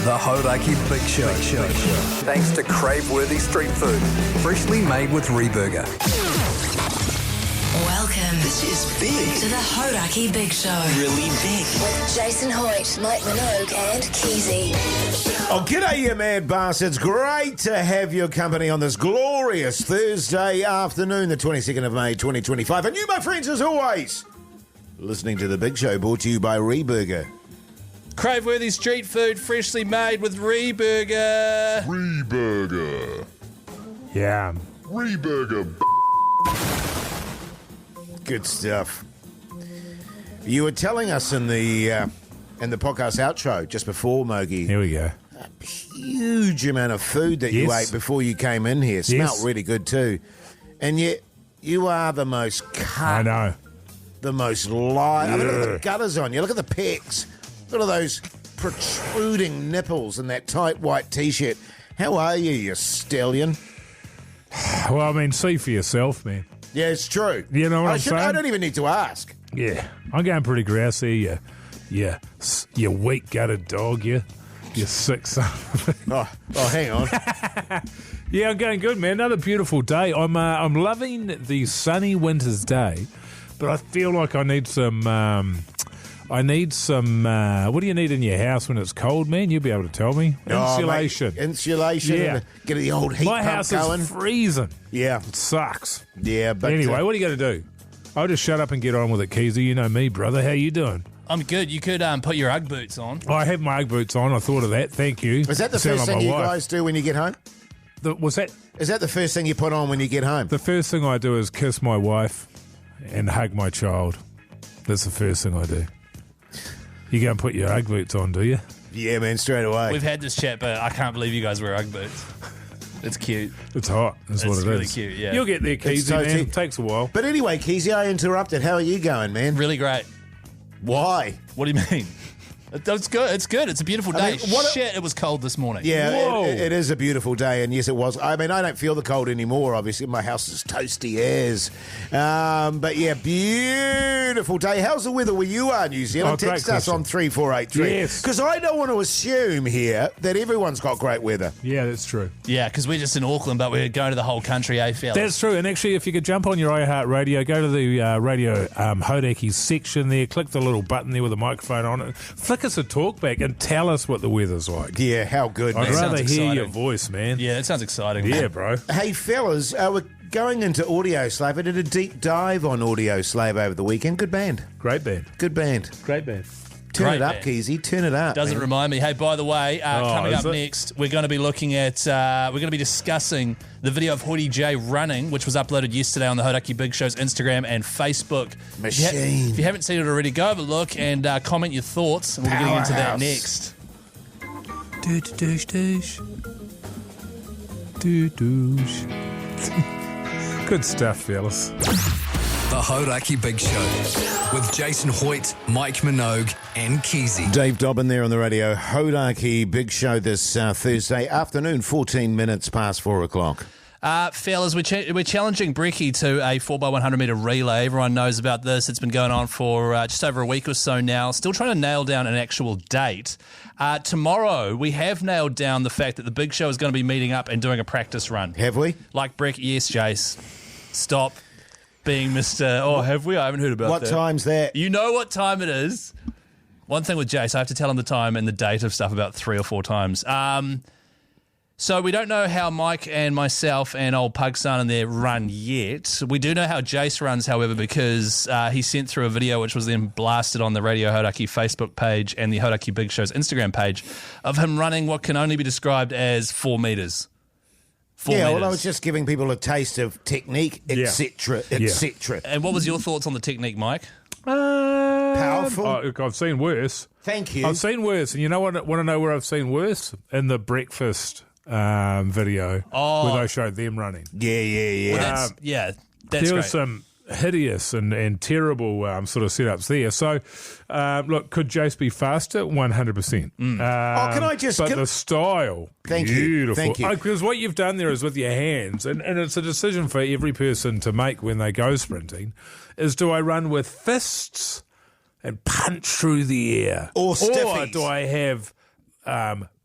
The Hauraki Big Show. Thanks to crave-worthy street food, freshly made with Reburger. Welcome. This is big. To the Hauraki Big Show. Really big. With Jason Hoyte, Minogue and Keyzie. Oh, g'day, you mad bastards. Great to have your company on this glorious Thursday afternoon, the 22nd of May, 2025. And you, my friends, as always, listening to The Big Show, brought to you by Reburger. Crave-worthy street food, freshly made with Reburger. Reburger. Yeah. Reburger. Good stuff. You were telling us in the podcast outro just before, Mogey, Here we go. a huge amount of food that you Yes. ate before you came in here. Smelt really good too. And yet, you are the most cut, I know. the most light. I mean, look at the gutters on you. Look at the pecs. Look at those protruding nipples and that tight white T-shirt. How are you, you stallion? Well, I mean, see for yourself, man. Yeah, it's true. You know what I'm saying? I don't even need to ask. Yeah. I'm going pretty grousey. You weak-gutted dog, you sick son of a... Oh, hang on. Yeah, I'm going good, man. Another beautiful day. I'm loving the sunny winter's day, but I feel like I need some... what do you need in your house when it's cold, man? You'll be able to tell me. Insulation. Oh, mate, insulation. Yeah. Get the old heat My pump house going. is freezing. Yeah. It sucks. Yeah, but... Anyway, what are you going to do? I'll just shut up and get on with it, Keyzie. You know me, brother. How you doing? I'm good. You could put your Ugg boots on. I have my Ugg boots on. I thought of that. Thank you. Is that the Sound first like thing my you wife. guys do when you get home? Was that Is that the first thing you put on when you get home? the first thing I do? Is kiss my wife and hug my child. That's the first thing I do. You go and put your Ugg boots on, do you? Yeah, man, straight away. We've had this chat, but I can't believe you guys wear Ugg boots. It's cute. It's hot. That's what it is. It's really cute, yeah. You'll get there, Keyzie, so man. cute. It takes a while. But anyway, Keyzie, I interrupted. How are you going, man? Really great. Why? What do you mean? It's good. It's good. It's a beautiful day. I mean, Shit, it was cold this morning. Yeah, Whoa. it is a beautiful day, and yes, it was. I mean, I don't feel the cold anymore, obviously. My house is toasty as. But yeah, beautiful day. How's the weather where you are, New Zealand? Oh, great Text us question. on 3483. Yes. Because I don't want to assume here that everyone's got great weather. Yeah, that's true. Yeah, because we're just in Auckland, but we're going to the whole country, fellas? That's true. And actually, if you could jump on your iHeartRadio, go to the Radio Hauraki section there, click the little button there with a microphone on it, flick us a talkback and tell us what the weather's like. Yeah, how good, I'd man. sounds rather hear exciting. your voice, man. Yeah, that sounds exciting. Yeah, bro. Hey, fellas, we're going into Audio Slave. I did a deep dive on Audio Slave over the weekend. Good band. Great band. Good band. Great band. Turn Great it up, band. Keyzie. Turn it up. Doesn't man. remind me. Hey, by the way, coming is up it? next, we're going to be looking at, we're going to be discussing the video of Hoytey J running, which was uploaded yesterday on the Hauraki Big Show's Instagram and Facebook. Machine. If you haven't seen it already, go have a look and comment your thoughts. And we'll be getting into that Powerhouse. next. Douche, douche. Douche. Good stuff, fellas. The Hauraki Big Show with Jason Hoyte, Mike Minogue and Keyzie. Dave Dobbin there on the Radio Hauraki Big Show this Thursday afternoon, 14 minutes past 4 o'clock. Fellas, we're challenging Brecky to a 4x100 metre relay. Everyone knows about this. It's been going on for just over a week or so now. Still trying to nail down an actual date. Tomorrow, we have nailed down the fact that the Big Show is going to be meeting up and doing a practice run. Have we? Like Breck, yes, Jase. Stop being Mr. Oh, have we? I haven't heard about What that. time's that? You know what time it is. One thing with Jase, I have to tell him the time and the date of stuff about 3 or 4 times. So we don't know how Mike and myself and old Pugson and there run yet. We do know how Jase runs, however, because he sent through a video which was then blasted on the Radio Hauraki Facebook page and the Hauraki Big Show's Instagram page of him running what can only be described as 4 metres. 4 Yeah, metres. well, I was just giving people a taste of technique, etc., etc. And what was your thoughts on the technique, Mike? Powerful. Look, I've seen worse. Thank you. I've seen worse. And you know what? Want to know where I've seen worse? In the breakfast video where they showed them running. Yeah. Well, that's There great. was some hideous and terrible sort of setups there. So, look, could Jase be faster? 100%. Can I just... But the style, Thank you. beautiful. Thank you. Because what you've done there is with your hands, and it's a decision for every person to make when they go sprinting, is do I run with fists and punch through the air? Or stiffies. do I have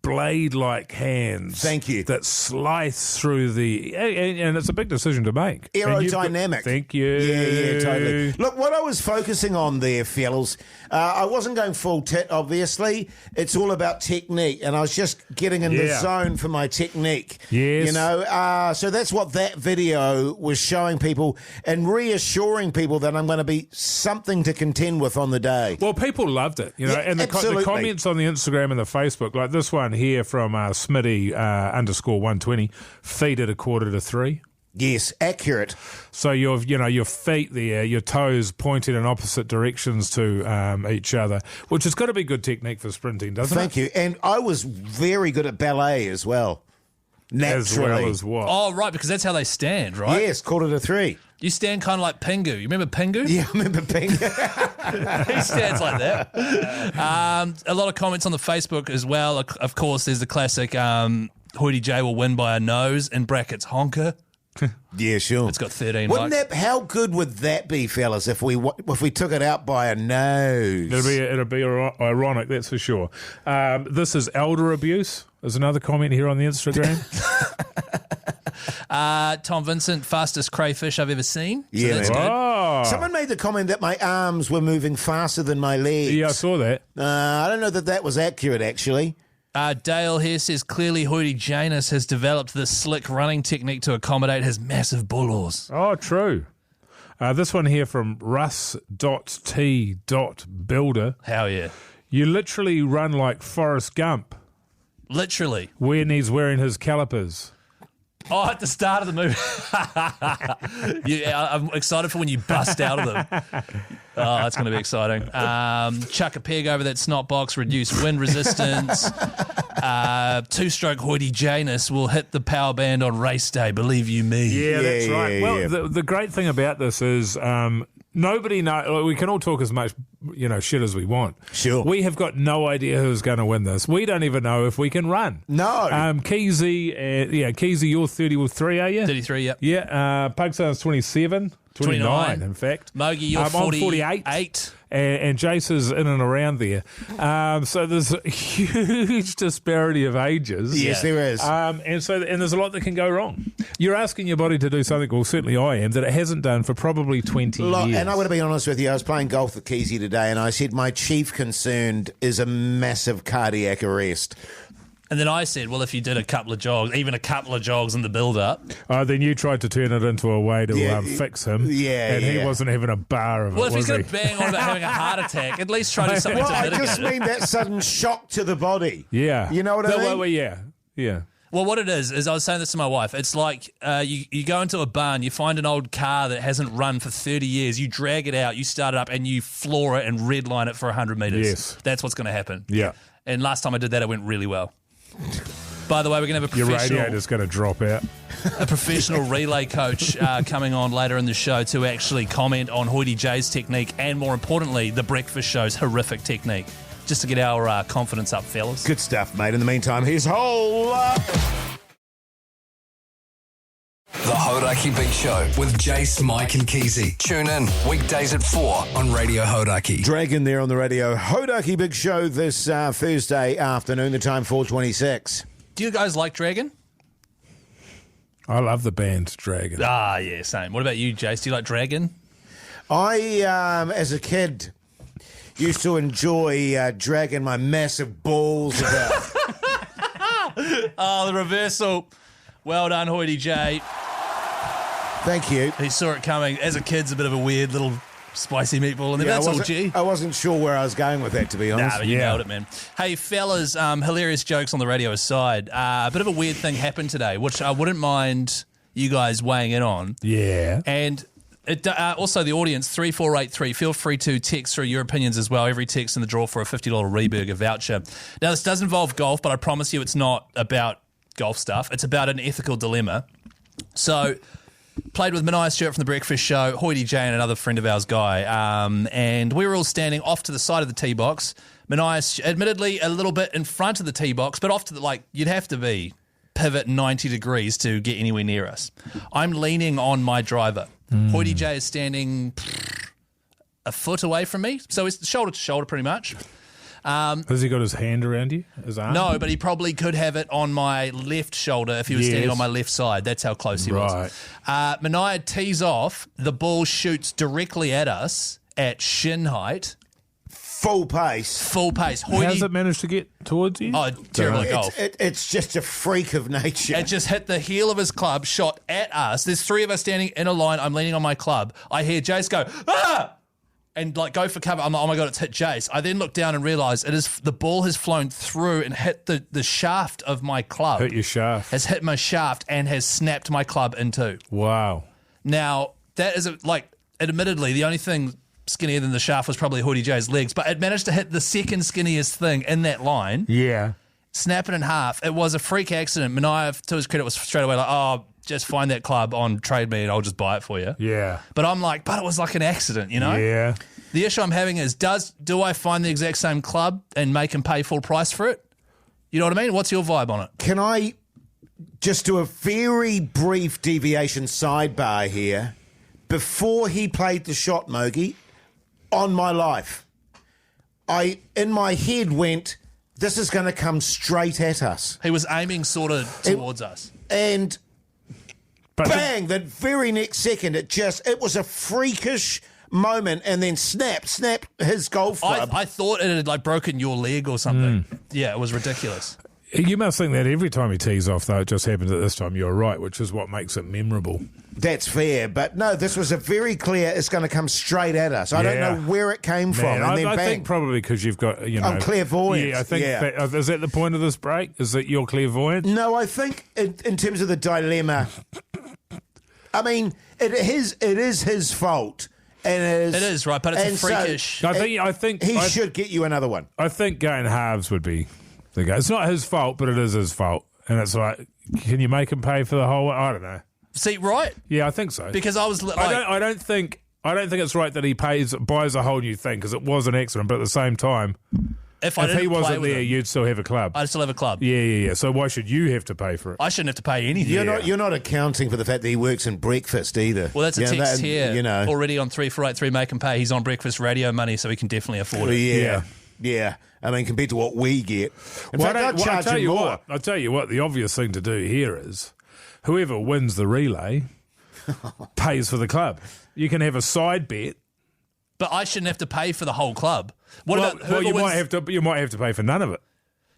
blade-like hands. Thank you. That slice through the... And it's a big decision to make. Aerodynamic. Thank you. Yeah, totally. Look, what I was focusing on there, fellas, I wasn't going full tit, obviously. It's all about technique, and I was just getting in the zone for my technique. Yes. You know, so that's what that video was showing people and reassuring people that I'm going to be something to contend with on the day. Well, people loved it, you know, and the comments on the Instagram and the Facebook, like this one here from Smitty _120, feet at 2:45. Yes, accurate. So your feet there, your toes pointed in opposite directions to each other, which has got to be good technique for sprinting, doesn't it? Thank you. And I was very good at ballet as well. Naturally. As well as what? Oh, right, because that's how they stand, right? Yes, 2:45. You stand kind of like Pingu. You remember Pingu? Yeah, I remember Pingu. He stands like that. A lot of comments on the Facebook as well. Of course, there's the classic Hoytey J will win by a nose, in brackets honker. Yeah, sure. It's got 13 Wouldn't likes. that? How good would that be, fellas? If we took it out by a nose, It'll be ironic, that's for sure. This is elder abuse. There's another comment here on the Instagram. Tom Vincent, fastest crayfish I've ever seen. So Yeah, that's man. good. Oh, Someone made the comment that my arms were moving faster than my legs. yeah, I saw that. I don't know that was accurate, actually. Dale here says clearly Hoytey Janus has developed this slick running technique to accommodate his massive bulls. Oh, true. This one here from Russ.T.Builder. How yeah. You literally run like Forrest Gump Literally. when he's wearing his calipers. Oh, at the start of the movie. I'm excited for when you bust out of them. Oh, that's going to be exciting. Chuck a peg over that snot box, reduce wind resistance. Two-stroke Hoytey Janus will hit the power band on race day, believe you me. Yeah, that's yeah, right. yeah, Well, yeah. the great thing about this is nobody knows. We can all talk as much, shit as we want. Sure. We have got no idea who's going to win this. We don't even know if we can run. No. Keyzie, Keyzie, you're 33, are you? 33, yep. Yeah. Pugsound's 27. 29, in fact. Mogey, you're I'm 48. And Jase is in and around there. So there's a huge disparity of ages. Yes, there is. And there's a lot that can go wrong. You're asking your body to do something, well, certainly I am, that it hasn't done for probably 20 years. And I'm going to be honest with you, I was playing golf with Keyzie today, and I said my chief concern is a massive cardiac arrest. And then I said, well, if you did a couple of jogs, even a couple of jogs in the build-up. Then you tried to turn it into a way to fix him. Yeah, And he wasn't having a bar of Well, it, if he's was going he? to bang on about having a heart attack, at least try to do something Well, to I mitigate just it. mean that sudden shock to the body. Yeah. You know what I mean? Well, yeah. Well, what it is I was saying this to my wife. It's like you go into a barn, you find an old car that hasn't run for 30 years, you drag it out, you start it up, and you floor it and redline it for 100 metres. Yes. That's what's going to happen. Yeah. And last time I did that, it went really well. By the way, we're going to have a Your radiator's going to drop out. professional relay coach coming on later in the show to actually comment on Hoytey J's technique and, more importantly, the breakfast show's horrific technique. Just to get our confidence up, fellas. Good stuff, mate. In the meantime, here's Hole. The Hauraki Big Show with Jase, Mike and Keyzie. Tune in weekdays at 4 on Radio Hauraki. Dragon there on the Radio Hauraki Big Show this Thursday afternoon, the time 4:26. Do you guys like Dragon? I love the band Dragon. Ah, yeah, same. What about you, Jace? Do you like Dragon? I, as a kid, used to enjoy dragging my massive balls about. Oh, the reversal. Well done, Hoytey J. Thank you. He saw it coming. As a kid's a bit of a weird little spicy meatball. And Yeah, that's all G. I wasn't sure where I was going with that, to be Nah, honest. but you nailed it, man. Hey, fellas, hilarious jokes on the radio aside. A bit of a weird thing happened today, which I wouldn't mind you guys weighing in on. Yeah. And it, also the audience, 3483, feel free to text through your opinions as well. Every text in the draw for a $50 Reburger voucher. Now, this does involve golf, but I promise you it's not about golf stuff. It's about an ethical dilemma. So... played with Minogue Stewart from The Breakfast Show, Hoytey J and another friend of ours, Guy. And we were all standing off to the side of the tee box. Minogue, admittedly, a little bit in front of the tee box, but off to the, you'd have to be pivot 90 degrees to get anywhere near us. I'm leaning on my driver. Hoytey J is standing a foot away from me, so it's shoulder to shoulder pretty much. Has he got his hand around you? His arm? No, but he probably could have it on my left shoulder if he was standing on my left side. That's how close he was. Minogue tees off. The ball shoots directly at us at shin height. Full pace. Hoytey, how's it managed to get towards you? Oh, terrible at golf. It's just a freak of nature. It just hit the heel of his club, shot at us. There's three of us standing in a line. I'm leaning on my club. I hear Jase go, ah! And like go for cover. I'm like, oh my God, it's hit Jase. I then look down and realise the ball has flown through and hit the shaft of my club. Hit your shaft. Has hit my shaft and has snapped my club in two. Wow. Now, that is admittedly, the only thing skinnier than the shaft was probably Hoytey J's legs, but it managed to hit the second skinniest thing in that line. Yeah. Snap it in half. It was a freak accident. Minogue, to his credit, was straight away like, oh, just find that club on Trade Me and I'll just buy it for you. Yeah. But I'm like, but it was like an accident, you know? Yeah. The issue I'm having is, do I find the exact same club and make him pay full price for it? You know what I mean? What's your vibe on it? Can I just do a very brief deviation sidebar here? Before he played the shot, Mogey, on my life, I, in my head, went, this is going to come straight at us. He was aiming sort of towards us. And bang, that very next second, it was a freakish moment, and then snap his golf club. I thought it had like broken your leg or something. Yeah, it was ridiculous. You must think that every time he tees off, though, it just happens at this time. You're right, which is what makes it memorable. That's fair, but no, this was a very clear, it's going to come straight at us. I don't know where it came from. And then I think probably because you've got, I'm clairvoyant. Yeah, I think is that the point of this break? Is that you're clairvoyant? No, I think in terms of the dilemma, I mean, it is his fault. And it is, right, but it's a freakish. So, I think he should get you another one. I think going halves would be the go. It's not his fault, but it is his fault. And it's like, can you make him pay for the whole? I don't know. See, right? Yeah, I think so. Because I was like, I don't think it's right that he buys a whole new thing because it was an accident. But at the same time, if he wasn't there, you'd still have a club. I'd still have a club. Yeah. So why should you have to pay for it? I shouldn't have to pay anything. You're not accounting for the fact that he works in breakfast either. Well, that's a text here. Already on 3483 Make him Pay. He's on breakfast radio money, so he can definitely afford it. Yeah. I mean, compared to what we get. In fact, I'd charge him more. I'll tell you what, the obvious thing to do here is whoever wins the relay pays for the club. You can have a side bet. But I shouldn't have to pay for the whole club. What about whoever you wins? You might have to pay for none of it.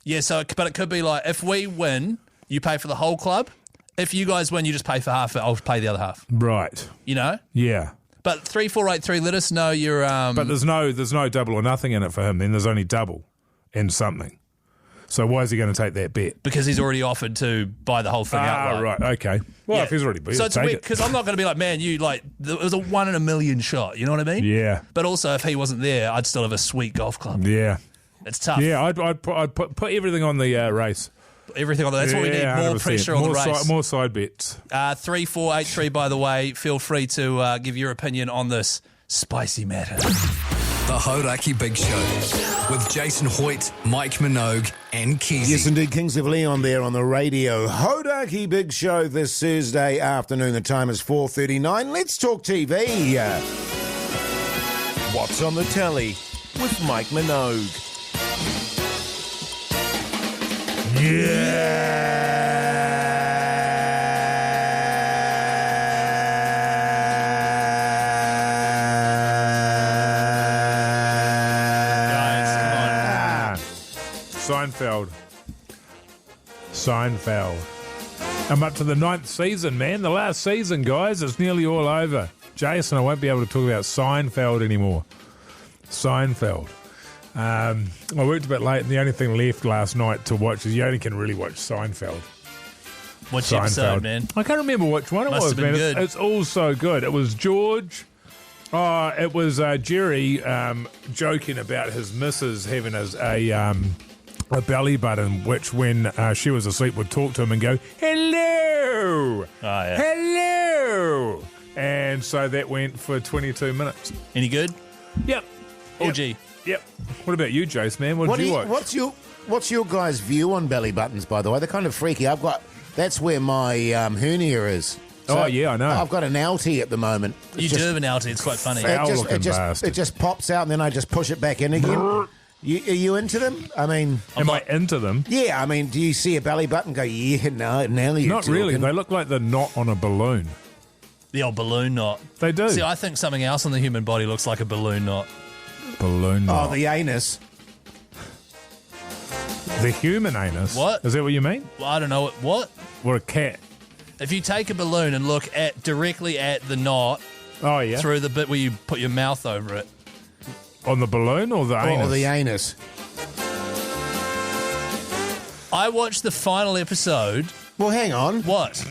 Yeah, but it could be like, if we win, you pay for the whole club. If you guys win, you just pay for half of it. I'll pay the other half. Right. You know? Yeah. But 3483, let us know your... But there's no double or nothing in it for him. Then there's only double and something. So why is he going to take that bet? Because he's already offered to buy the whole thing outright. Right, okay. Well, if he's already been, so it's weird because I'm not going to be like, man, it was a 1 in a million shot. You know what I mean? Yeah. But also, if he wasn't there, I'd still have a sweet golf club. Yeah. It's tough. Yeah, I'd put everything on the race. Everything on the. That's what we need. More 100%. Pressure on the race. More side bets. 3483. By the way, feel free to give your opinion on this spicy matter. The Hauraki Big Show with Jason Hoyte, Mike Minogue and Keyzie. Yes, indeed. Kings of Leon there on the Radio Hauraki Big Show this Thursday afternoon. The time is 4:39. Let's talk TV. What's on the telly with Mike Minogue? Seinfeld. I'm up to the 9th season, man. The last season, guys. It's nearly all over. Jason, I won't be able to talk about Seinfeld anymore. Seinfeld. I worked a bit late, and the only thing left last night to watch is you only can really watch Seinfeld. Which episode, man? I can't remember which one it was, man. It's all so good. It was George. It was Jerry joking about his missus having a belly button, which when she was asleep would talk to him and go, hello, hello. And so that went for 22 minutes. Any good? Yep. OG. Yep. What about you, Jace, man? What did you watch? What's your guys' view on belly buttons, by the way? They're kind of freaky. That's where my hernia is. So I know. I've got an outie at the moment. You do have an outie. It's quite funny. It just pops out, and then I just push it back in again. Are you into them? I mean... Am I into them? Yeah, I mean, do you see a belly button go, yeah, no, now you're Not really. talking. They look like the knot on a balloon. The old balloon knot. They do. See, I think something else on the human body looks like a balloon knot. Balloon knot. Oh, the anus. The human anus. What? Is that what you mean? Well, I don't know. What? Or a cat? If you take a balloon and look directly at the knot Oh, yeah. through the bit where you put your mouth over it. On the balloon or the anus? Or the anus. I watched the final episode. Well, hang on. What?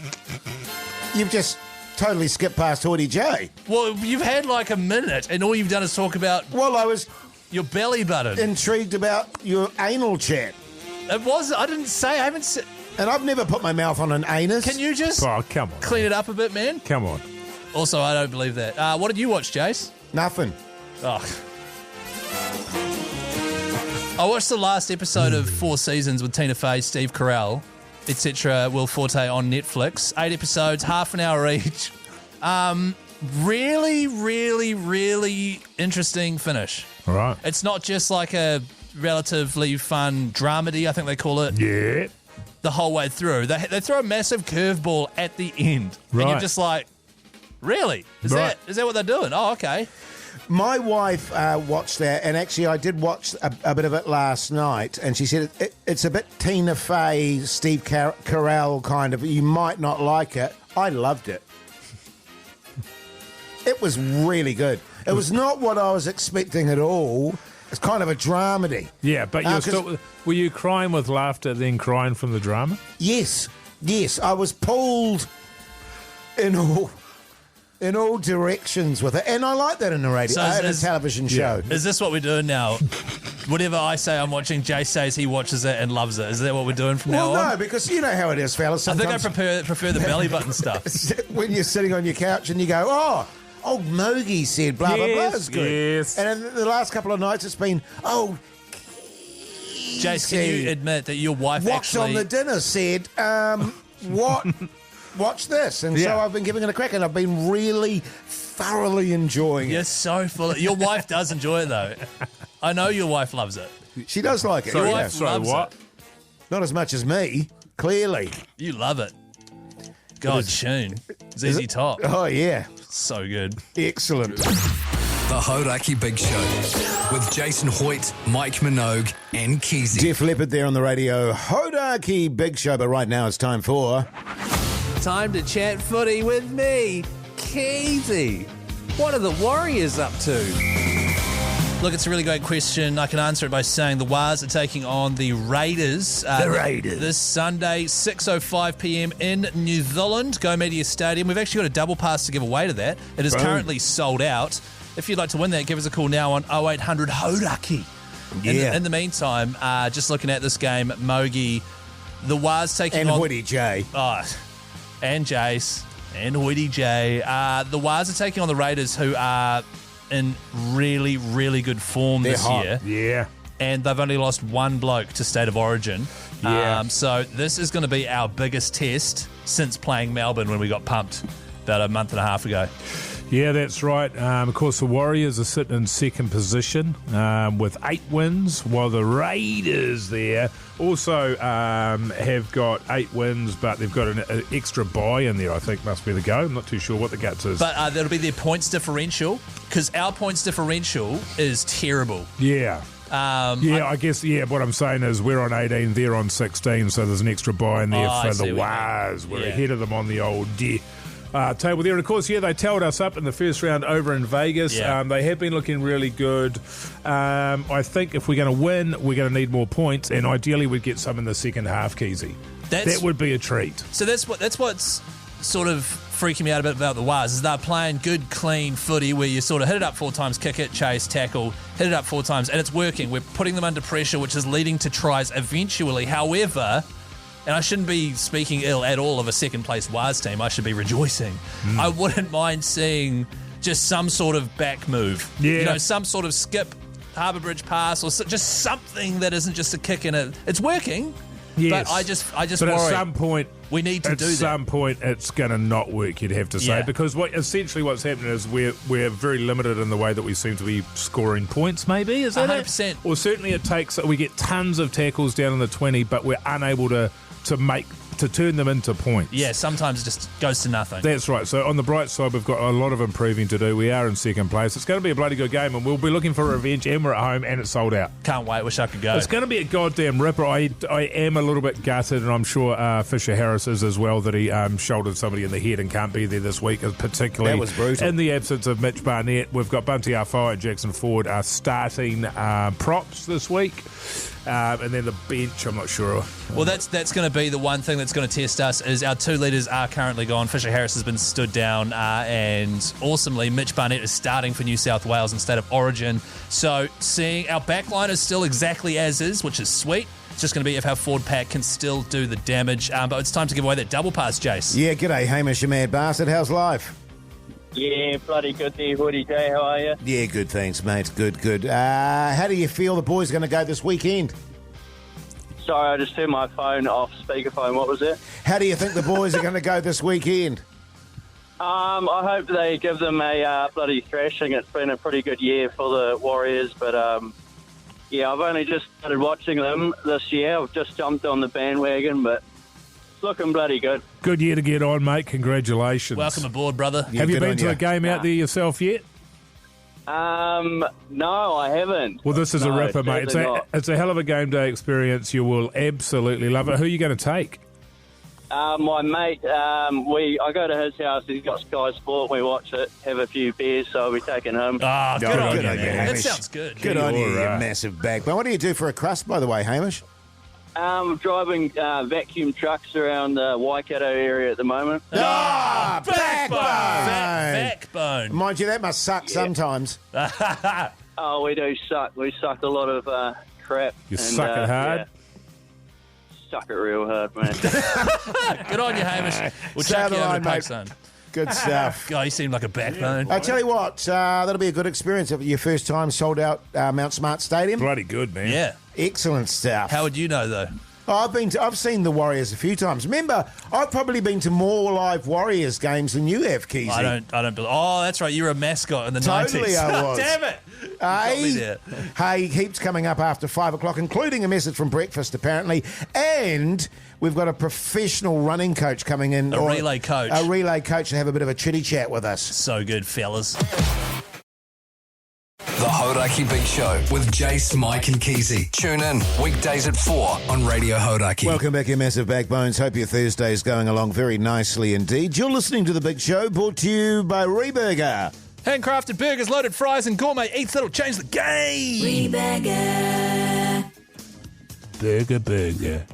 You've just totally skipped past Hoytey J. Well, you've had like a minute and all you've done is talk about Well, I was your belly button. intrigued about your anal chat. I didn't say, I haven't said. And I've never put my mouth on an anus. Can you just Oh, come on. clean it up a bit, man? Come on. Also, I don't believe that. What did you watch, Jase? Nothing. Oh. I watched the last episode of 4 Seasons with Tina Fey, Steve Carell, etc. Will Forte on Netflix. 8 episodes, half an hour each. Really, really, really interesting finish. All right. It's not just like a relatively fun dramedy, I think they call it, Yeah. the whole way through. They throw a massive curveball at the end. And Right. you're just like, really? Is Right. that what they're doing? Oh, okay. My wife watched that, and actually I did watch a bit of it last night, and she said it's a bit Tina Fey, Steve Carell kind of. You might not like it. I loved it. It was really good. It was not what I was expecting at all. It's kind of a dramedy. Yeah, but you're still... Were you crying with laughter, then crying from the drama? Yes, I was pulled in all directions with it, and I like that in a radio, in a television show. Is this what we're doing now? Whatever I say I'm watching, Jase says he watches it and loves it. Is that what we're doing from now on? Well, no, because you know how it is, fellas. I think I Sometimes prefer the belly button stuff. when you're sitting on your couch and you go, oh, old Mogey said blah, blah, blah, Yes, it's good. yes. And in the last couple of nights it's been, oh, Jase, can you admit that your wife What's actually... on the dinner said, what? Watch this. And so Yeah. I've been giving it a crack, and I've been really thoroughly enjoying You're it. so full of... Your wife does enjoy it, though. I know your wife loves it. She does like it. Your yeah. wife loves what? it. Not as much as me, clearly. You love it. God, tune. ZZ Top. Oh, yeah. So good. Excellent. The Hauraki Big Show with Jason Hoyte, Mike Minogue, and Keyzie. Def Leppard there on the Radio Hauraki Big Show, but right now it's time for... Time to chat footy with me, Keyzie. What are the Warriors up to? Look, it's a really great question. I can answer it by saying the Wars are taking on the Raiders. This Sunday, 6:05 p.m. in New Zealand, Go Media Stadium. We've actually got a double pass to give away to that. It is currently sold out. If you'd like to win that, give us a call now on 0800 Hauraki. Yeah. In the meantime, just looking at this game, Mogey, the Wars taking And on... Hoytey J. And Jase and Hoytey J. The Wars are taking on the Raiders, who are in really, really good form this hot. year. Yeah. And they've only lost one bloke to State of Origin. Yeah. So this is going to be our biggest test since playing Melbourne when we got pumped about a month and a half ago. Yeah, that's right. Of course, the Warriors are sitting in second position with 8 wins, while the Raiders there also have got 8 wins, but they've got an extra bye in there, I think must be the go. I'm not too sure what the guts is. But that'll be their points differential, because our points differential is terrible. Yeah. I guess, what I'm saying is we're on 18, they're on 16, so there's an extra bye in there I for see the what you mean. Wars. We're Yeah. ahead of them on the old table there. And of course, they tailed us up in the first round over in Vegas. Yeah. They have been looking really good. I think if we're going to win, we're going to need more points, and ideally we'd get some in the second half, Keyzie. That would be a treat. So that's what's sort of freaking me out a bit about the Wars, is they're playing good, clean footy where you sort of hit it up 4 times, kick it, chase, tackle, hit it up 4 times, and it's working. We're putting them under pressure, which is leading to tries eventually. However, and I shouldn't be speaking ill at all of a second-place Wars team. I should be rejoicing. I wouldn't mind seeing just some sort of back move. Yeah. Some sort of skip, Harbour Bridge pass, or just something that isn't just a kick in it. It's working. Yes. But I just But worry. at some point, we need to do that. At some point, it's going to not work, you'd have to say, Yeah. because essentially what's happening is we're very limited in the way that we seem to be scoring points, maybe, is that 100%. it? Or certainly it takes, we get tons of tackles down in the 20, but we're unable to turn them into points. Yeah, sometimes it just goes to nothing. That's right. So on the bright side, we've got a lot of improving to do. We are in second place. It's going to be a bloody good game, and we'll be looking for revenge, and we're at home, and it's sold out. Can't wait. Wish I could go. It's going to be a goddamn ripper. I am a little bit gutted, and I'm sure Fisher Harris is as well, that he shouldered somebody in the head and can't be there this week, particularly That was brutal. in the absence of Mitch Barnett. We've got Bunty Arfoa and Jackson Ford starting props this week. And then the bench, I'm not sure. Well, that's going to be the one thing that's going to test us is our two leaders are currently gone. Fisher Harris has been stood down, and awesomely, Mitch Barnett is starting for New South Wales instead of Origin. So seeing our backline is still exactly as is, which is sweet. It's just going to be if our forward pack can still do the damage. But it's time to give away that double pass, Jase. Yeah, g'day, Hamish, you mad bastard. How's life? Yeah, bloody good there, Hoytey J. How are you? Yeah, good, thanks, mate. Good. How do you feel the boys are going to go this weekend? Sorry, I just turned my phone off speakerphone. What was it? How do you think the boys are going to go this weekend? I hope they give them a bloody thrashing. It's been a pretty good year for the Warriors, but yeah, I've only just started watching them this year. I've just jumped on the bandwagon, but it's looking bloody good. Good year to get on, mate. Congratulations. Welcome aboard, brother. Have you good been on to you. a game out there yourself yet? No, I haven't. Well, this is a No, ripper, mate. sadly not. It's a hell of a game day experience. You will absolutely love it. Who are you going to take? My mate, I go to his house. He's got Sky Sport. We watch it, have a few beers, so I'll be taking him. Ah, good Good on on you, you, man. That Hamish. sounds good. Good on you, you right. massive backbone. What do you do for a crust, by the way, Hamish? Driving vacuum trucks around the Waikato area at the moment. Backbone. Mind you, that must suck sometimes. Oh, we do suck. We suck a lot of crap. You suck it hard? Yeah. Suck it real hard, man. Good on you, Hamish. We'll Stay chuck on the you over line, to mate. Pakistan. Good stuff. God, you seem like a backbone. I tell you what, that'll be a good experience. Your first time sold out Mount Smart Stadium. Bloody good, man. Yeah. Excellent stuff. How would you know, though? I've seen the Warriors a few times. Remember, I've probably been to more live Warriors games than you have, Keyzie. I don't believe. Oh, that's right. You were a mascot in the Totally 90s. I was. Damn it. Got me there. Hey, heaps coming up after 5 o'clock, including a message from breakfast, apparently. And we've got a professional running coach coming in. A relay coach. A relay coach to have a bit of a chitty chat with us. So good, fellas. The Hauraki Big Show with Jase, Mike and Keyzie. Tune in weekdays at 4 on Radio Hauraki. Welcome back, you massive backbones. Hope your Thursday's going along very nicely indeed. You're listening to The Big Show, brought to you by Reburger. Handcrafted burgers, loaded fries, and gourmet eats that'll change the game. Reburger. Burger.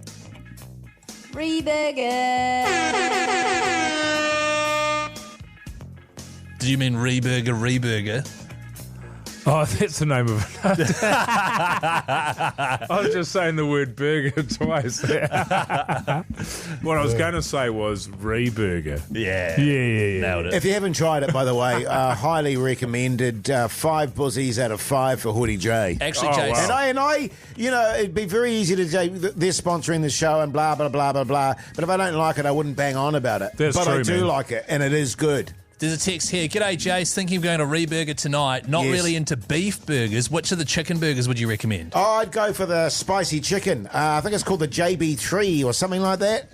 Reburger. Do you mean Reburger? Oh, that's the name of it. I was just saying the word burger twice. What I was going to say was Reburger. Yeah. Yeah. Nailed it. If you haven't tried it, by the way, highly recommended. 5 buzzies out of 5 for Hoytey J. Actually, Oh, Jason. wow. And I, you know, it'd be very easy to say they're sponsoring the show and blah, blah, blah, blah, blah. But if I don't like it, I wouldn't bang on about it. That's but I true, do man. like it, and it is good. There's a text here. G'day, Jace. Thinking of going to Reburger tonight. Not Yes. really into beef burgers. Which of the chicken burgers would you recommend? I'd go for the spicy chicken. I think it's called the JB3 or something like that.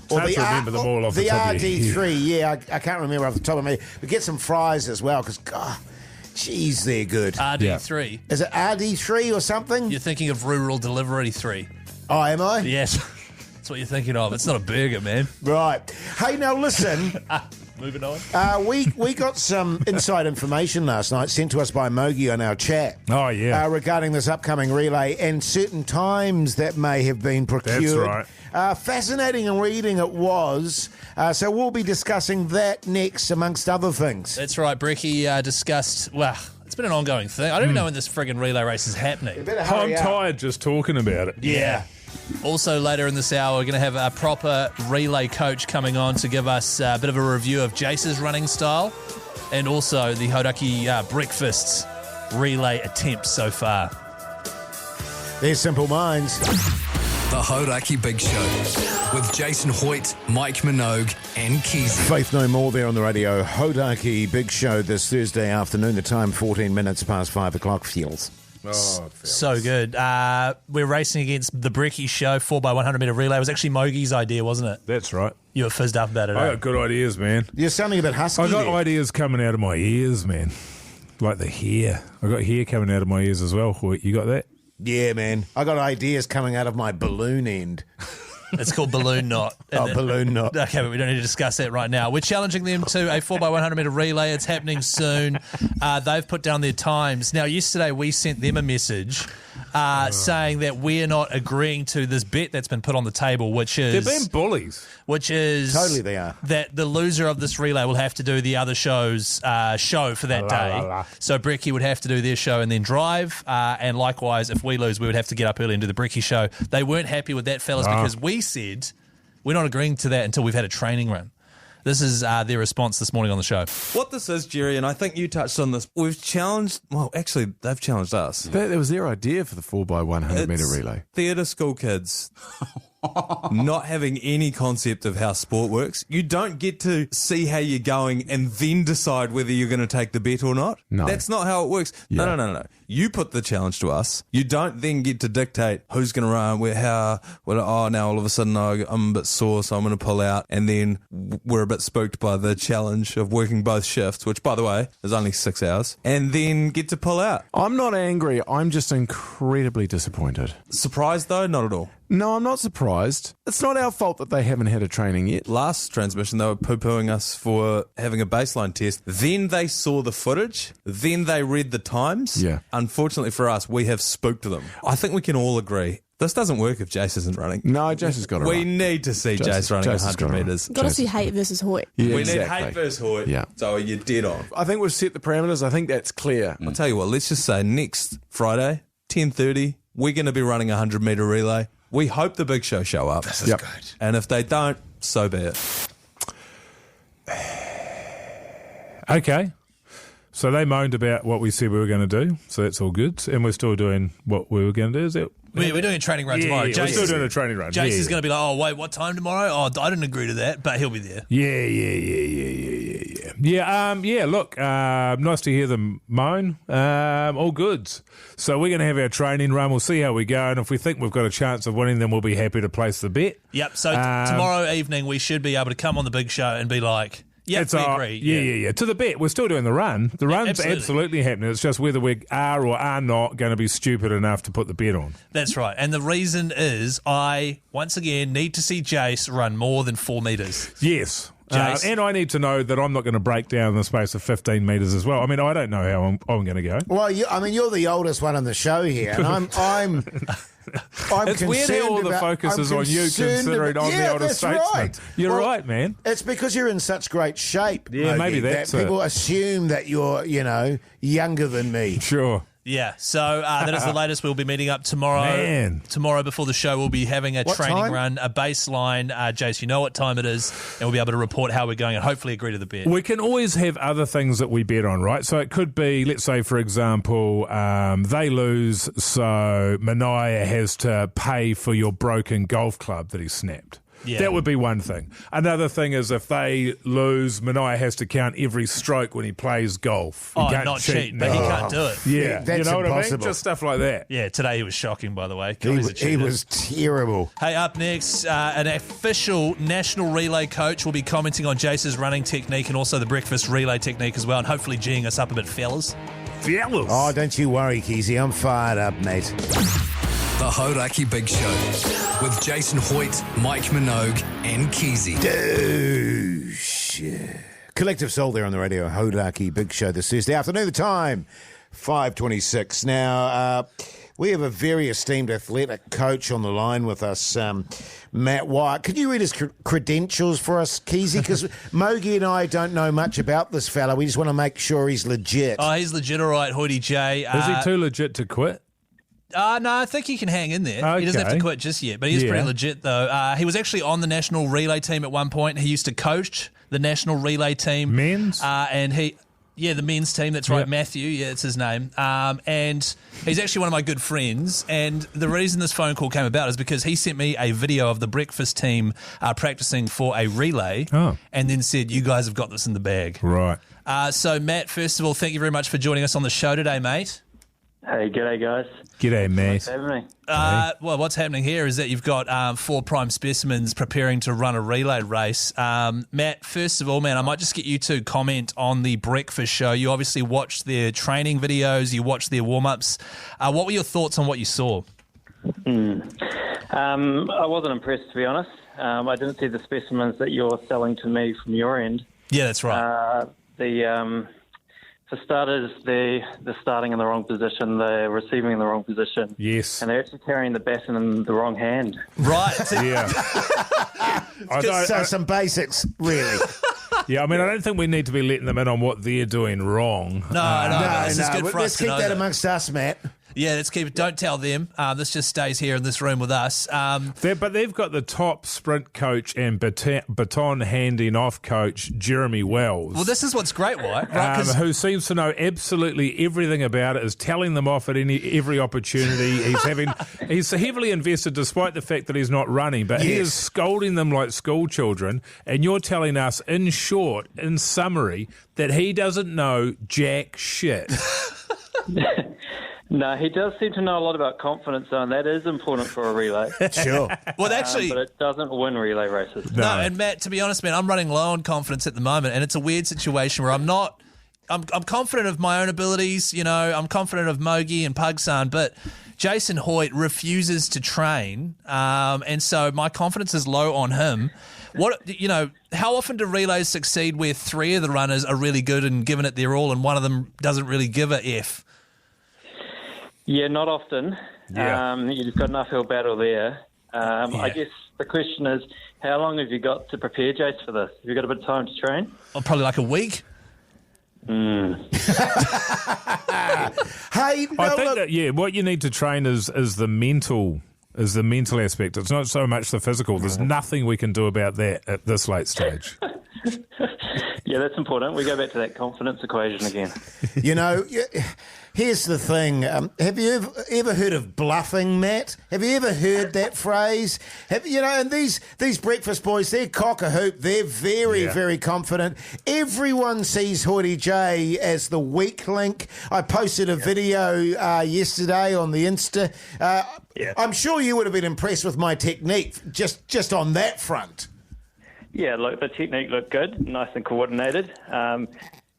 Or hard to remember them all off the top of your RD3, yeah, I can't remember off the top of my head. But get some fries as well, because, God, geez, they're good. RD3. Is it RD3 or something? You're thinking of Rural Delivery 3. Oh, am I? Yes. That's what you're thinking of. It's not a burger, man. Right. Hey, now listen. Moving on. We got some inside information last night sent to us by Mogey on our chat. Oh, yeah. Regarding this upcoming relay and certain times that may have been procured. That's right. Fascinating reading it was. So we'll be discussing that next, amongst other things. That's right. Brecky discussed, well, it's been an ongoing thing. I don't even know when this friggin' relay race is happening. Better I'm hurry up. tired just talking about it. Yeah. Also, later in this hour, we're going to have a proper relay coach coming on to give us a bit of a review of Jase's running style and also the Hauraki breakfast's relay attempts so far. They're simple minds. The The Hauraki Big Show with Jason Hoyte, Mike Minogue and Keyzie. Faith No More there on the Radio Hauraki Big Show this Thursday afternoon. The time 14 minutes past 5 o'clock. Feels. So good. We're racing against the Brekkie Show 4x100 metre relay. It was actually Mogey's idea, wasn't it? That's right. You were fizzed up about it. I got good ideas, man. You're sounding a bit husky. I got there. ideas coming out of my ears, man. Like the hair. I got hair coming out of my ears as well, Hoyt. You got that? Yeah, man. I got ideas coming out of my balloon end. It's called Balloon Knot. Balloon knot. Okay, but we don't need to discuss that right now. We're challenging them to a 4x100 metre relay. It's happening soon. They've put down their times. Now, yesterday we sent them a message saying that we're not agreeing to this bet that's been put on the table, which is... They're being bullies. Which is... Totally they are. That the loser of this relay will have to do the other show's show for that day. So Brekkie would have to do their show and then drive. And likewise, if we lose, we would have to get up early and do the Brekkie show. They weren't happy with that, fellas, because we said we're not agreeing to that until we've had a training run. This is their response this morning on the show. What this is, Jerry, and I think you touched on this, we've challenged, well, actually, they've challenged us. That was their idea for the 4x100 metre relay. Theatre school kids not having any concept of how sport works. You don't get to see how you're going and then decide whether you're going to take the bet or not. No. That's not how it works. Yeah. No. You put the challenge to us. You don't then get to dictate who's going to run, now all of a sudden I'm a bit sore, so I'm going to pull out. And then we're a bit spooked by the challenge of working both shifts, which, by the way, is only 6 hours, and then get to pull out. I'm not angry. I'm just incredibly disappointed. Surprised, though? Not at all. No, I'm not surprised. It's not our fault that they haven't had a training yet. Last transmission, they were poo-pooing us for having a baseline test. Then they saw the footage. Then they read the times. Yeah. Unfortunately for us, we have spooked them. I think we can all agree this doesn't work if Jase isn't running. No, Jase has got it We right. need to see Jase running Jase has 100 got it right. metres. Got to see Haight versus Hoyt. Yeah, We exactly. need Haight versus Hoyt. Yeah. So you're dead on. I think we've set the parameters. I think that's clear. I'll tell you what, let's just say next Friday, 10:30, we're going to be running a 100 metre relay. We hope the big show up. This is good. And if they don't, so be it. Okay. So they moaned about what we said we were going to do, so that's all good. And we're still doing what we were going to do. Is that... We're doing a training run tomorrow. Yeah, we're still doing a training run. Jase is going to be like, oh, wait, what time tomorrow? Oh, I didn't agree to that, but he'll be there. Yeah, look, nice to hear them moan. All good. So we're going to have our training run. We'll see how we go. And if we think we've got a chance of winning, then we'll be happy to place the bet. Yep, so tomorrow evening we should be able to come on the big show and be like, yep, we agree. Yeah. To the bet, we're still doing the run. The run's absolutely happening. It's just whether we are or are not going to be stupid enough to put the bet on. That's right. And the reason is I, once again, need to see Jase run more than 4 metres. Yes. Jase. And I need to know that I'm not going to break down in the space of 15 metres as well. I mean, I don't know how I'm going to go. Well, you're the oldest one on the show here, and I'm it's weird how all the focus is on you, considering I'm the older statesman. Right. You're right, man. It's because you're in such great shape. Yeah, Mogey, maybe that's that people assume that you're, younger than me. Sure. Yeah, so that is the latest. We'll be meeting up tomorrow. Man. Tomorrow before the show, we'll be having a training run, a baseline. Jase, you know what time it is, and we'll be able to report how we're going and hopefully agree to the bet. We can always have other things that we bet on, right? So it could be, let's say, for example, they lose, so Minogue has to pay for your broken golf club that he snapped. Yeah. That would be one thing. Another thing is if they lose, Minogue has to count every stroke when he plays golf. He can't not cheat, but he can't do it. Yeah, that's you know impossible. what I mean? Just stuff like that. Yeah, today he was shocking, by the way. He was terrible. Hey, up next, an official national relay coach will be commenting on Jase's running technique and also the breakfast relay technique as well, and hopefully geeing us up a bit, fellas. Fellas. Oh, don't you worry, Keyzie. I'm fired up, mate. The Hauraki Big Show with Jason Hoyte, Mike Minogue and Keyzie. Douche. Collective Soul there on the Radio Hauraki Big Show this Thursday afternoon. The time, 5:26. Now, we have a very esteemed athletic coach on the line with us, Matt Wyatt. Could you read his credentials for us, Keyzie? Because Mogey and I don't know much about this fella. We just want to make sure he's legit. Oh, he's legit, all right, Hoytey J. Is he too legit to quit? No, I think he can hang in there. Okay. He doesn't have to quit just yet, but he is pretty legit, though. He was actually on the national relay team at one point. He used to coach the national relay team. Men's? And he... Yeah, the men's team, that's right, Yep. Matthew, yeah, it's his name. And he's actually one of my good friends. And the reason this phone call came about is because he sent me a video of the breakfast team practicing for a relay and then said, you guys have got this in the bag. Right. So, Matt, first of all, thank you very much for joining us on the show today, mate. Hey, g'day, guys. G'day, mate. Thanks for having me. Well, what's happening here is that you've got 4 prime specimens preparing to run a relay race. Matt, first of all, man, I might just get you to comment on the breakfast show. You obviously watched their training videos, you watched their warm-ups. What were your thoughts on what you saw? I wasn't impressed, to be honest. I didn't see the specimens that you're selling to me from your end. Yeah, that's right. For starters, they're starting in the wrong position, they're receiving in the wrong position. Yes. And they're actually carrying the baton in the wrong hand. Right. Yeah. So some basics, really. Yeah, I mean, I don't think we need to be letting them in on what they're doing wrong. No, this is good for us Let's to keep know that that. amongst us, Matt. Yeah, let's keep it. Don't tell them. This just stays here in this room with us. But they've got the top sprint coach and baton handing off coach, Jeremy Wells. Well, this is what's great, Wyatt. Right? 'Cause who seems to know absolutely everything about it, is telling them off at every opportunity. He's heavily invested despite the fact that he's not running, but he is scolding them like school children, and you're telling us, in short, in summary, that he doesn't know jack shit. No, he does seem to know a lot about confidence, though, and that is important for a relay. Sure. Well, actually, but it doesn't win relay races. no. And Matt, to be honest, man, I'm running low on confidence at the moment, and it's a weird situation where I'm confident of my own abilities. You know, I'm confident of Mogey and Pugsan, but Jason Hoyte refuses to train, and so my confidence is low on him. How often do relays succeed where 3 of the runners are really good and giving it their all, and one of them doesn't really give a F? Yeah, not often. Yeah. You've got an uphill battle there. I guess the question is, how long have you got to prepare, Jase, for this? Have you got a bit of time to train? Well, probably like a week. Hey, I think that what you need to train is the mental aspect. It's not so much the physical. There's nothing we can do about that at this late stage. Yeah, that's important. We go back to that confidence equation again. You know, here's the thing. Have you ever heard of bluffing, Matt? Have you ever heard that phrase? And these breakfast boys, they're cock a hoop. They're very, very confident. Everyone sees Hoytey J as the weak link. I posted a video yesterday on the Insta. I'm sure you would have been impressed with my technique just on that front. Yeah, look, the technique looked good, nice and coordinated. And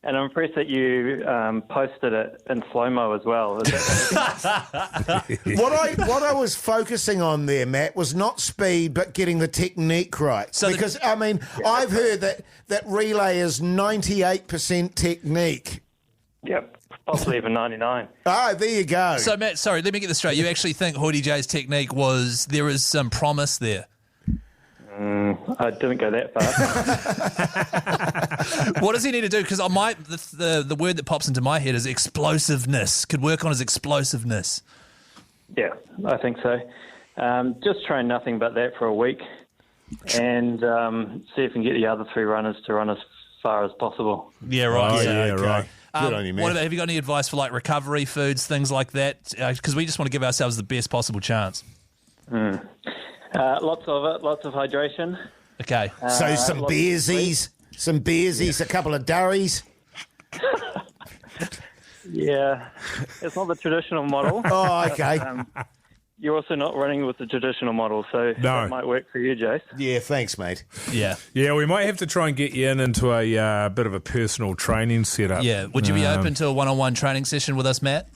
I'm impressed that you posted it in slow-mo as well. What I was focusing on there, Matt, was not speed, but getting the technique right. I've heard that relay is 98% technique. Yep, possibly even 99. Oh, there you go. So, Matt, sorry, let me get this straight. You actually think Hoytey J's technique there was some promise there? I didn't go that far. What does he need to do? Because the word that pops into my head is explosiveness. Could work on his explosiveness. Yeah, I think so. Just train nothing but that for a week and see if we can get the other 3 runners to run as far as possible. Yeah, right. Right. Good on you, man. Have you got any advice for like recovery foods, things like that? Because we just want to give ourselves the best possible chance. Lots of it, lots of hydration. Okay. So some beersies, a couple of durries. Yeah, it's not the traditional model. Oh, okay. You're also not running with the traditional model, so that might work for you, Jase. Yeah, thanks, mate. Yeah. Yeah, we might have to try and get you into a bit of a personal training setup. Yeah. Would you be open to a one-on-one training session with us, Matt?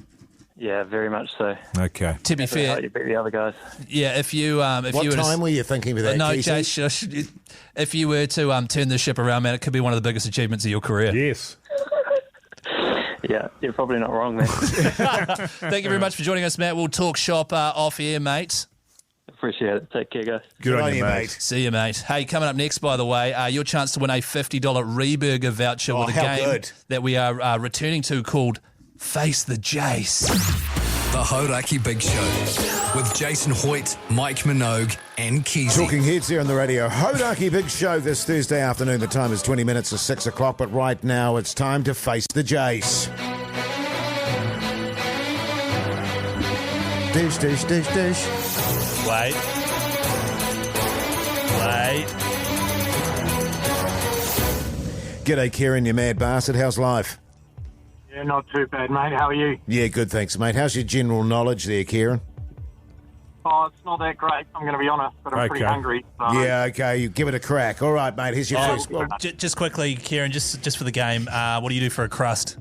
Yeah, very much so. Okay. To be fair, you beat the other guys. Yeah, if you what time were you thinking of that? No, Keyzie? Jase, if you were to turn the ship around, man, it could be one of the biggest achievements of your career. Yes. Yeah, you're probably not wrong there. Thank you very much for joining us, Matt. We'll talk shop off air, mate. Appreciate it. Take care, guys. Good on you, mate. See you, mate. Hey, coming up next, by the way, your chance to win a $50 Reburger voucher with a game that we are returning to called Face the Jase. The Hauraki Big Show with Jason Hoyte, Mike Minogue and Keyzie. Talking heads here on the Radio Hauraki Big Show this Thursday afternoon. The time is 20 minutes to 6 o'clock, but right now it's time to face the Jase. Dish, dish, dish, dish. Wait. G'day, Kieran, you mad bastard. How's life? Yeah, not too bad, mate. How are you? Yeah, good, thanks, mate. How's your general knowledge there, Kieran? Oh, it's not that great, I'm going to be honest, but I'm pretty hungry. So. Yeah, okay, you give it a crack. All right, mate, here's your first. Well, just quickly, Kieran, just for the game, what do you do for a crust?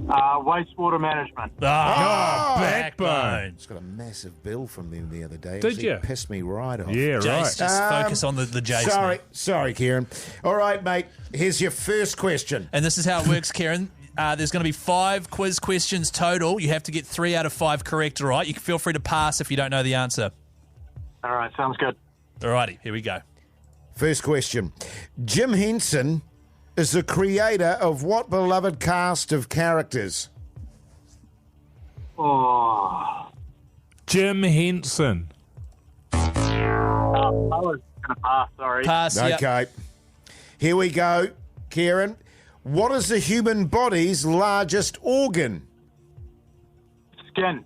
Wastewater management. Backbone. It's got a massive bill from them the other day. Did you? Pissed me right off. Yeah, Jase, right. just focus on the Jase. Sorry, Kieran. All right, mate, here's your first question. And this is how it works, Kieran. There's going to be 5 quiz questions total. You have to get 3 out of 5 correct, all right? You can feel free to pass if you don't know the answer. All right, sounds good. All righty, here we go. First question. Jim Henson is the creator of what beloved cast of characters? Oh. Jim Henson. I was going to pass, sorry. Pass, yep. Okay. Here we go, Kieran. What is the human body's largest organ? Skin.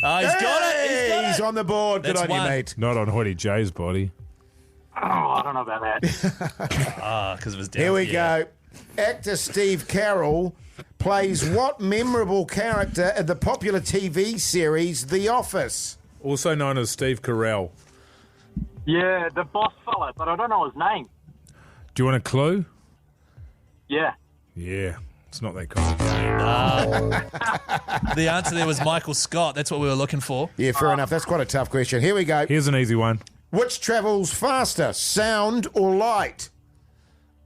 Oh, he's got it. He's on the board. That's Good on one. you, mate. Not on Hoytey J's body. Oh, I don't know about that. Because it was down. Here we go. Actor Steve Carell plays what memorable character in the popular TV series The Office? Also known as Steve Carell. Yeah, the boss fella, but I don't know his name. Do you want a clue? Yeah. Yeah, it's not that kind of game. The answer there was Michael Scott. That's what we were looking for. Yeah, fair enough. That's quite a tough question. Here we go. Here's an easy one. Which travels faster, sound or light?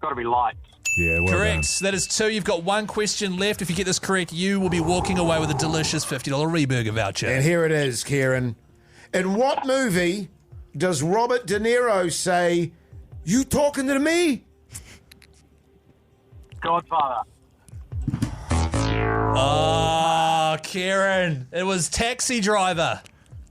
Got to be light. Yeah, well Correct. That is 2. You've got 1 question left. If you get this correct, you will be walking away with a delicious $50 Reburger voucher. And here it is, Kieran. In what movie does Robert De Niro say, "You talking to me"? Godfather. Oh, Kieran. It was Taxi Driver.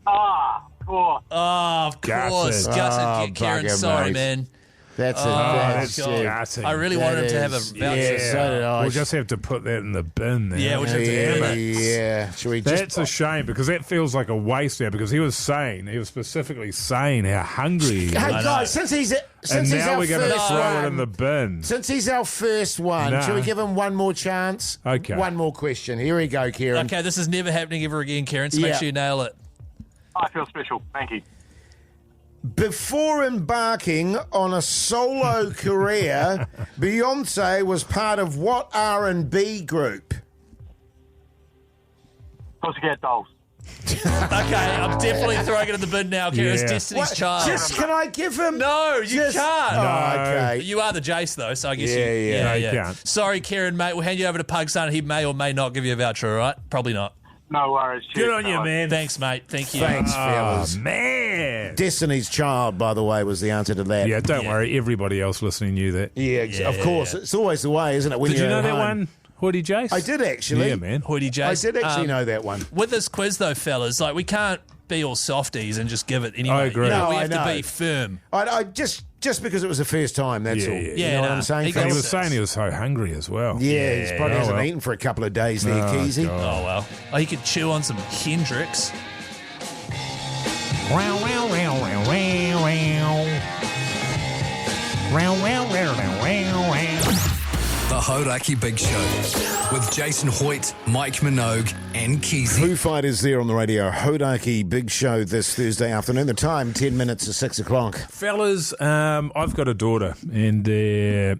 Ah, cool. Oh, of course. Gutted. Gutted. Kieran, bugger, sorry, mate. man. That's that's God. gutting. I really wanted him to have a voucher. Yeah, so did I. We'll just have to put that in the bin there. Yeah, we'll just have to Yeah, do it. yeah. Should we just... That's a shame because that feels like a waste now because he was specifically saying how hungry he Hey, was. guys, since he's And now our we're going to first throw it one, in the bin. since he's our first one, Nah. should we give him one more chance? Okay. One more question. Here we go, Kieran. Okay, this is never happening ever again, Kieran, so make Yeah. sure you nail it. I feel special. Thank you. Before embarking on a solo career, Beyonce was part of what R&B group? Pussycat Dolls. Okay, I'm definitely throwing it in the bin now, Kieran. It's Yeah. Destiny's Child. Can I give him... No, you can't. Oh, okay. You are the Jase, though, so I guess Yeah, No, you can't. Sorry, Kieran, mate. We'll hand you over to Pug Son. He may or may not give you a voucher, all right? Probably not. No worries. Good Cheers, on you, fellas. man. Thanks, mate. Thank you. Thanks, fellas. Man. Destiny's Child, by the way, was the answer to that. Yeah, don't worry. Everybody else listening knew that. Yeah, of course. It's always the way, isn't it? When Did you you're know at that home. one, Hoytey J? I did actually. Yeah, man. Hoytey J. I did actually know that one. With this quiz, though, fellas, like, we can't be all softies and just give it anyway. I agree. You know, No, we I have to know. be firm. I just because it was the first time, that's Yeah, all. yeah. You Yeah, know what nah, I'm saying? he got And he fellas? was saying he was so hungry as well. Yeah, he probably oh hasn't well. eaten for a couple of days there, Oh, Keyzie. God. Oh, well. Oh, he could chew on some Hendrix. The Hauraki Big Show with Jason Hoyte, Mike Minogue and Keyzie. Foo Fighters there on the Radio Hauraki Big Show this Thursday afternoon. The time, 10 minutes to 6 o'clock. Fellas, I've got a daughter, and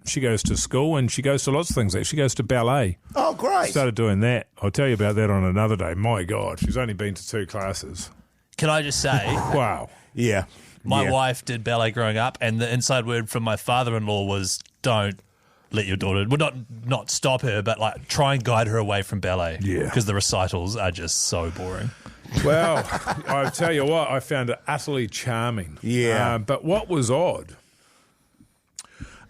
she goes to school, and she goes to lots of things. She goes to ballet. Oh, great. Started doing that. I'll tell you about that on another day. My God, she's only been to 2 classes. Can I just say, Wow. Yeah. my Yeah. wife did ballet growing up, and the inside word from my father-in-law was, don't let your daughter, well, not stop her, but like try and guide her away from ballet. Yeah. Because the recitals are just so boring. Well, I tell you what, I found it utterly charming. Yeah. But what was odd,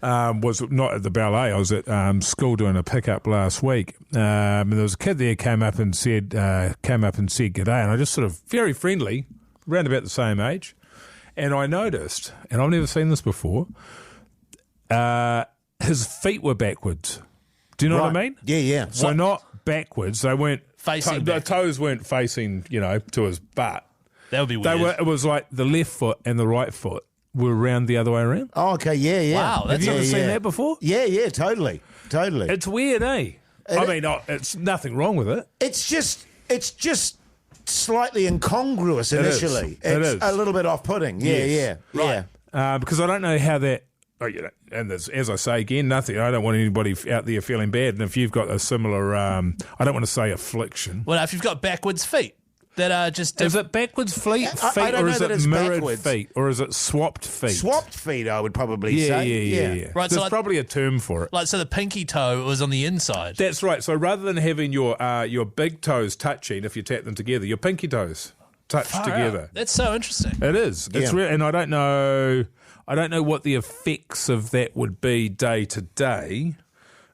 was not at the ballet. I was at school doing a pickup last week. And there was a kid there came up and said g'day, and I just sort of very friendly, around about the same age, and I noticed, and I've never seen this before, his feet were backwards. Do you know what I mean? Yeah. So not backwards. They weren't facing. The toes weren't facing, to his butt. That would be weird. It was like the left foot and the right foot were around the other way around. Oh, okay, yeah. Wow, have you ever seen that before? Yeah, totally. It's weird, eh? It's nothing wrong with it. It's just slightly incongruous initially. It is. A little bit off-putting. Yeah. Because I don't know how that. And there's, as I say again, nothing. I don't want anybody out there feeling bad. And if you've got a similar, I don't want to say affliction. Well, if you've got backwards feet that are just is it backwards feet, I don't or know is that it it's mirrored backwards. feet, or is it swapped feet? Swapped feet, I would probably say. Yeah. Right, There's probably a term for it. Like, so the pinky toe was on the inside. That's right. So rather than having your big toes touching, if you tap them together, your pinky toes touch together. Out. That's so interesting. It is. It's real, and I don't know what the effects of that would be day to day.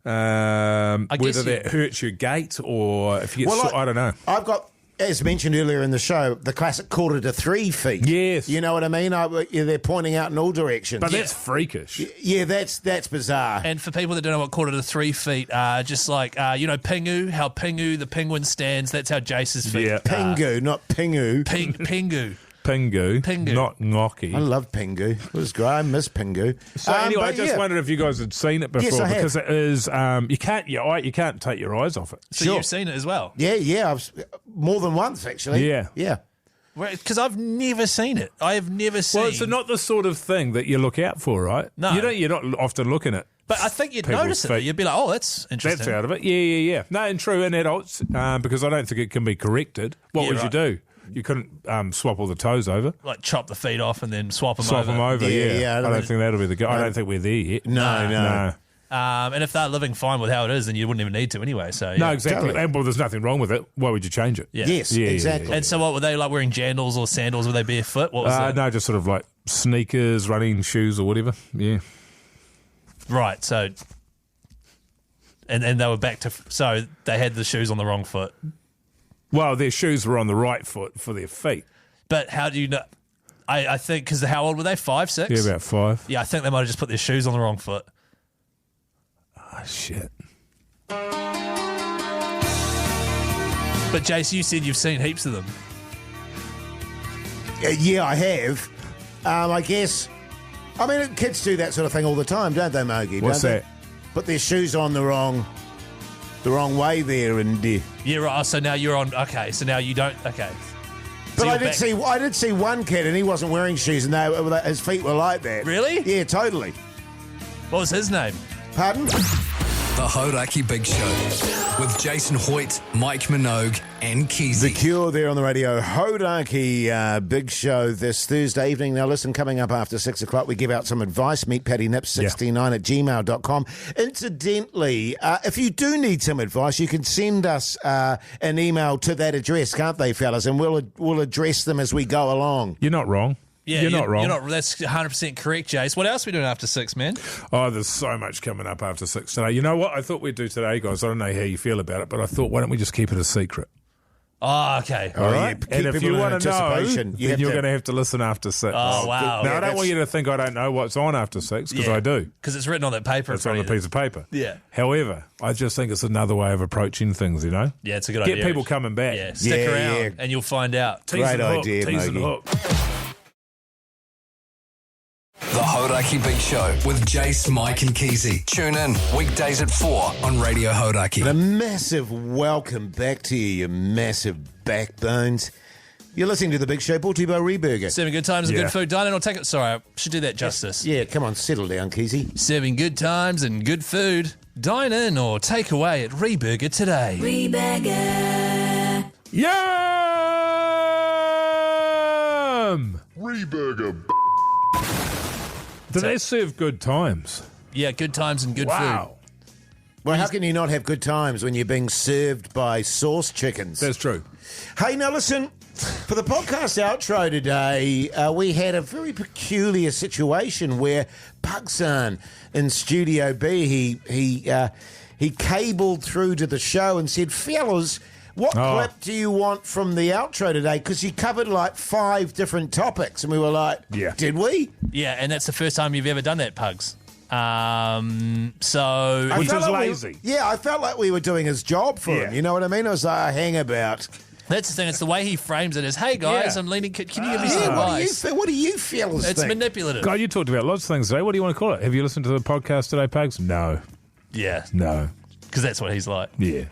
Whether that hurts your gait or if you get I don't know. I've got, as mentioned earlier in the show, the classic 2.25 feet. Yes. You know what I mean? They're pointing out in all directions. But that's freakish. Yeah, that's bizarre. And for people that don't know what 2.25 feet are, just like, Pingu, how Pingu, the penguin stands, that's how Jase's feet are. Pingu, not Pingu. Pingu. Pingu, not Ngoki. I love Pingu. It was great. I miss Pingu. So anyway, I just wondered if you guys had seen it before. Yes, I have. Because it is, you can't take your eyes off it. So you've seen it as well? Yeah. I've more than once, actually. Yeah. Because I've never seen it. I have never seen. Well, it's not the sort of thing that you look out for, right? No, you're not often looking at. But I think you'd notice it. You'd be like, "Oh, that's interesting." That's out of it. Yeah. No, and true in adults, because I don't think it can be corrected. What would you do? You couldn't swap all the toes over. Like chop the feet off and then swap them Swap over. them over, yeah. I don't think that'll be the go. I No. don't think we're there yet. No. And if they're living fine with how it is, then you wouldn't even need to anyway. So No, exactly. And, well, there's nothing wrong with it. Why would you change it? Yeah. Yes, exactly. And so what, were they like wearing jandals or sandals? Were they barefoot? What was that? No, just sort of like sneakers, running shoes or whatever. Yeah. Right, so... And they were back to... So they had the shoes on the wrong foot. Well, their shoes were on the right foot for their feet. But how do you know... I think... Because how old were they? 5, 6? Yeah, about 5. Yeah, I think they might have just put their shoes on the wrong foot. Oh, shit. But, Jase, you said you've seen heaps of them. Yeah, I have. I guess... I mean, kids do that sort of thing all the time, don't they, Mogey? What's don't that? They? Put their shoes on the wrong way there, and yeah, right. So now you're on. Okay, so now you don't. Okay. So but I did see one kid, and he wasn't wearing shoes, and his feet were like that. Really? Yeah, totally. What was his name? Pardon? The Hauraki Big Show with Jason Hoyte, Mike Minogue, and Keyzie. The Cure there on the Radio Hauraki Big Show this Thursday evening. Now listen, coming up after 6 o'clock, we give out some advice. Meet Patty Nips69 at gmail.com. Incidentally, if you do need some advice, you can send us an email to that address, can't they, fellas? And we'll address them as we go along. You're not wrong. Yeah, you're not wrong. That's 100% correct, Jase. What else are we doing after 6, man? Oh, there's so much coming up after 6 today. You know what I thought we'd do today, guys? I don't know how you feel about it, but I thought, why don't we just keep it a secret? Oh, okay. All right. Yeah, and if you want to know, then you're going to have to listen after 6. Oh, wow. Now, I don't want you to think I don't know what's on after 6, because I do. Because it's written on that paper. It's on a piece of paper. Yeah. However, I just think it's another way of approaching things, you know? Yeah, it's a good idea. Get people coming back. Yeah, stick around and you'll find out. Great idea, Tease and hook. The Hauraki Big Show with Jase, Mike and Keyzie. Tune in weekdays at 4 on Radio Hauraki. And a massive welcome back to you, you massive backbones. You're listening to The Big Show, brought to you by Reburger. Serving good times and good food. Dine in or take it. Sorry, I should do that justice. Yeah, come on, settle down, Keyzie. Serving good times and good food. Dine in or take away at Reburger today. Reburger. Yum! Reburger. Do they serve good times? Yeah, good times and good food. Well, how can you not have good times when you're being served by sauce chickens? That's true. Hey, now listen, for the podcast outro today, we had a very peculiar situation where Pugson in Studio B. He cabled through to the show and said, fellas, what clip do you want from the outro today? Because you covered like 5 different topics. And we were like, did we? Yeah, and that's the first time you've ever done that, Pugs. Which is lazy. I felt like we were doing his job for him. You know what I mean? It was like a hangabout. That's the thing. It's the way he frames it as, hey, guys, I'm leaning. Can you give me some advice? What do you fellas think? It's manipulative. God, you talked about lots of things today. What do you want to call it? Have you listened to the podcast today, Pugs? No. Yeah. No. Because that's what he's like. Yeah.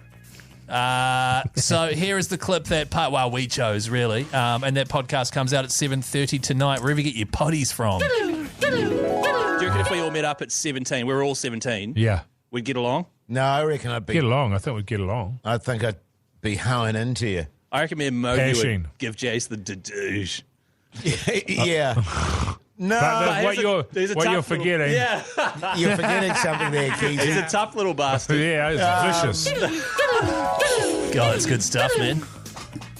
So here is the clip that we chose, really. And that podcast comes out at 7:30 tonight, wherever you get your potties from. Do you reckon if we all met up at 17, we were all 17, we'd get along? No, I reckon I'd be... Get along. I think we'd get along. I think I'd be hoeing into you. I reckon me and Mogey would give Jase the douche. Yeah. No. But what you're forgetting... You're forgetting something there, Keyzie. He's a tough little bastard. Yeah, it's vicious. God, it's good stuff, man.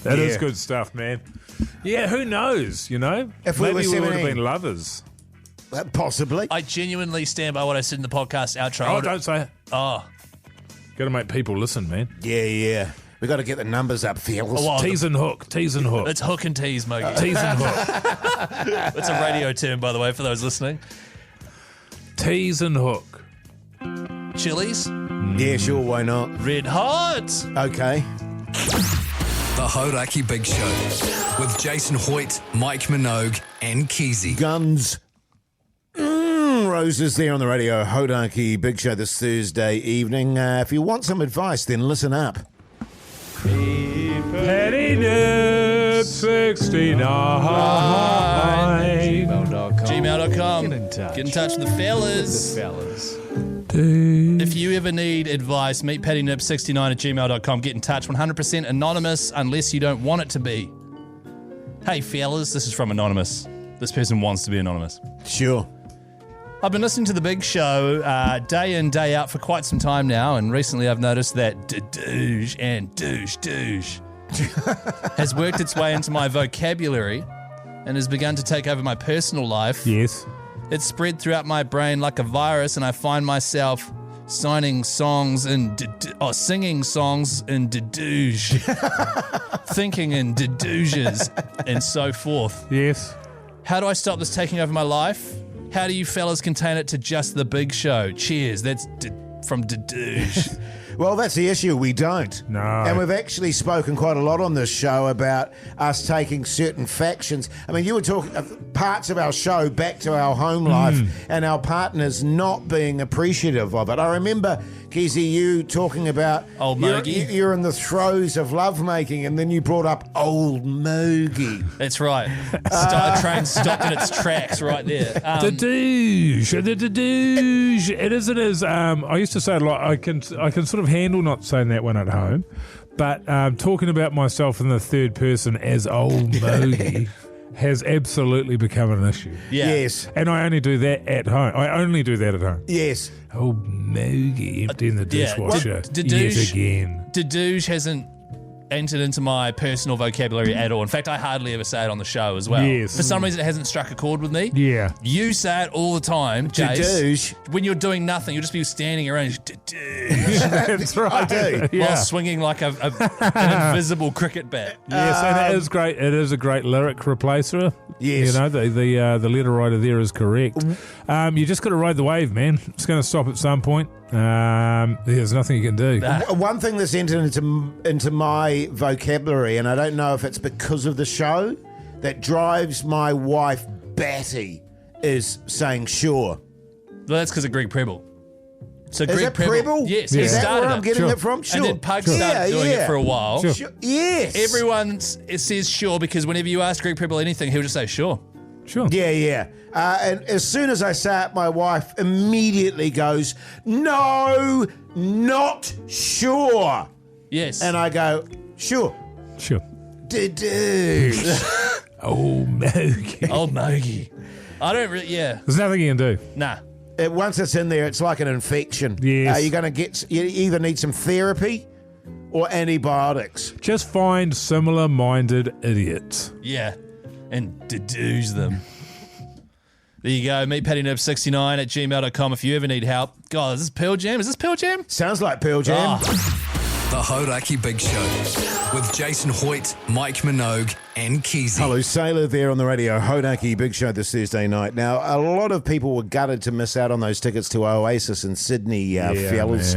That is good stuff, man. Yeah, who knows, you know? If Maybe we we were would have 17. been lovers. Possibly. I genuinely stand by what I said in the podcast outro. Oh, don't say it. Oh. Got to make people listen, man. Yeah. We got to get the numbers up, fellas. Tease and hook. It's hook and tease, Mogey. Tease and hook. That's a radio term, by the way, for those listening. Tease and hook. Chilies? Yeah, sure, why not? Red hot. Okay. The Hauraki Big Show with Jason Hoyte, Mike Minogue, and Keyzie. Guns. Roses there on the Radio Hauraki Big Show this Thursday evening. If you want some advice, then listen up. Petty Nip 69. Gmail.com. Get in touch with the fellas. If you ever need advice, meet pattynip69@gmail.com. Get in touch. 100% anonymous unless you don't want it to be. Hey, fellas, this is from Anonymous. This person wants to be anonymous. Sure. I've been listening to The Big Show day in, day out for quite some time now, and recently I've noticed that douche and douche has worked its way into my vocabulary and has begun to take over my personal life. Yes. It's spread throughout my brain like a virus, and I find myself singing songs in douche, thinking in douches, and so forth. Yes. How do I stop this taking over my life? How do you fellas contain it to just The Big Show? Cheers. That's from douche. Well, that's the issue. We don't. No. And we've actually spoken quite a lot on this show about us taking certain factions. I mean, you were talking parts of our show back to our home life and our partners not being appreciative of it. I remember, Keyzie, you talking about old Mogey. You're in the throes of lovemaking, and then you brought up old Mogey. That's right. The train stopped in its tracks right there. The douche. It isn't as I used to say it a lot. I can sort of handle not saying that one at home, but talking about myself in the third person as old Mogey has absolutely become an issue. Yeah. Yes. And I only do that at home. Yes. Old Mogey emptying the dishwasher yet again. Douche hasn't entered into my personal vocabulary at all. In fact, I hardly ever say it on the show as well. Yes. For some reason, it hasn't struck a chord with me. Yeah. You say it all the time, Jase. Douche. When you're doing nothing, you'll just be standing around. That's right. I do. Yeah. While swinging like an invisible cricket bat. Yes, and it is great. It is a great lyric replacer. Yes. You know, the letter writer there is correct. You just got to ride the wave, man. It's going to stop at some point. There's nothing you can do. One thing that's entered into my vocabulary, and I don't know if it's because of the show, that drives my wife batty, is saying sure. Well, that's because of Greg Preble. So Is Greg that Preble? Yes, Yeah. he Is that started where I'm it. getting Sure. it from? Sure. And then Pug started doing it for a while. Sure. Sure. Yes. It says sure because whenever you ask Greg Preble anything, he'll just say sure. Sure. Yeah. And as soon as I say it, my wife immediately goes, "No, not sure." Yes. And I go, "Sure." Sure. Douche. Oh, Mogey. Old Mogey. I don't really, yeah. There's nothing you can do. Nah. Once it's in there, it's like an infection. Yes. You're going to you either need some therapy or antibiotics. Just find similar-minded idiots. Yeah. And deduce them. There you go. MeetPattyNerve69 at gmail.com if you ever need help. God, is this Pearl Jam? Is this Pearl Jam? Sounds like Pearl Jam. The Hauraki Big Show with Jason Hoyte, Mike Minogue, and Keyzie. Hello, Sailor there on the Radio Hauraki Big Show this Thursday night. Now, a lot of people were gutted to miss out on those tickets to Oasis in Sydney, fellas,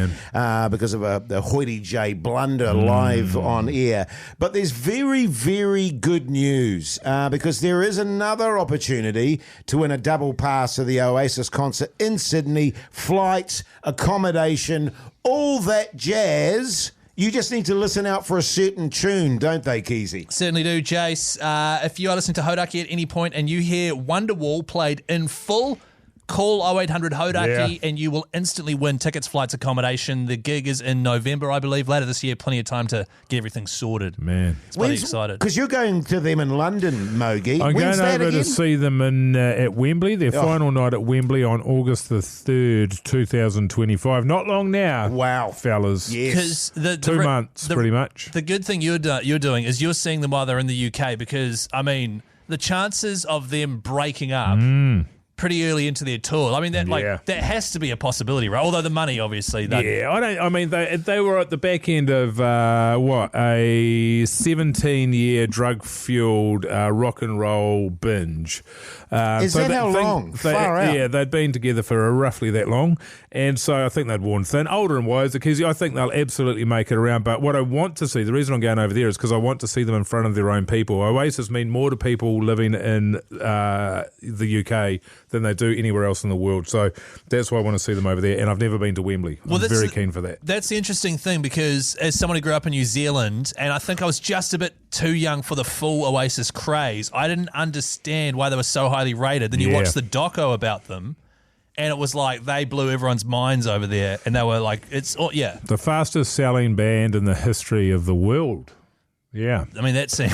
because of the Hoytey J blunder live on air. But there's very, very good news because there is another opportunity to win a double pass to the Oasis concert in Sydney, flights, accommodation, all that jazz. You just need to listen out for a certain tune, don't they, Keyzie? Certainly do, Jase. If you are listening to Hauraki at any point and you hear Wonderwall played in full, call 0800 Hauraki and you will instantly win tickets, flights, accommodation. The gig is in November, I believe, later this year. Plenty of time to get everything sorted. Man. It's bloody excited. Because you're going to them in London, Mogey. I'm When's going that over again? to see them at Wembley, their final night at Wembley on August the 3rd, 2025. Not long now. Wow. Fellas. Yes. 2 months, pretty much. The good thing you're doing is you're seeing them while they're in the UK because, I mean, the chances of them breaking up pretty early into their tour. I mean, that has to be a possibility, right? Although the money, obviously. They were at the back end of a 17-year drug-fueled rock and roll binge. Is that how long? Far out. Yeah, they'd been together for roughly that long, and so I think they'd worn thin. Older and wiser, because I think they'll absolutely make it around. But what I want to see, the reason I'm going over there is because I want to see them in front of their own people. Oasis mean more to people living in the UK than they do anywhere else in the world. So that's why I want to see them over there, and I've never been to Wembley. I'm very keen for that. That's the interesting thing, because as someone who grew up in New Zealand, and I think I was just a bit too young for the full Oasis craze, I didn't understand why they were so highly rated. Then you watch the doco about them, and it was like they blew everyone's minds over there, and they were like, the fastest selling band in the history of the world. Yeah. I mean, so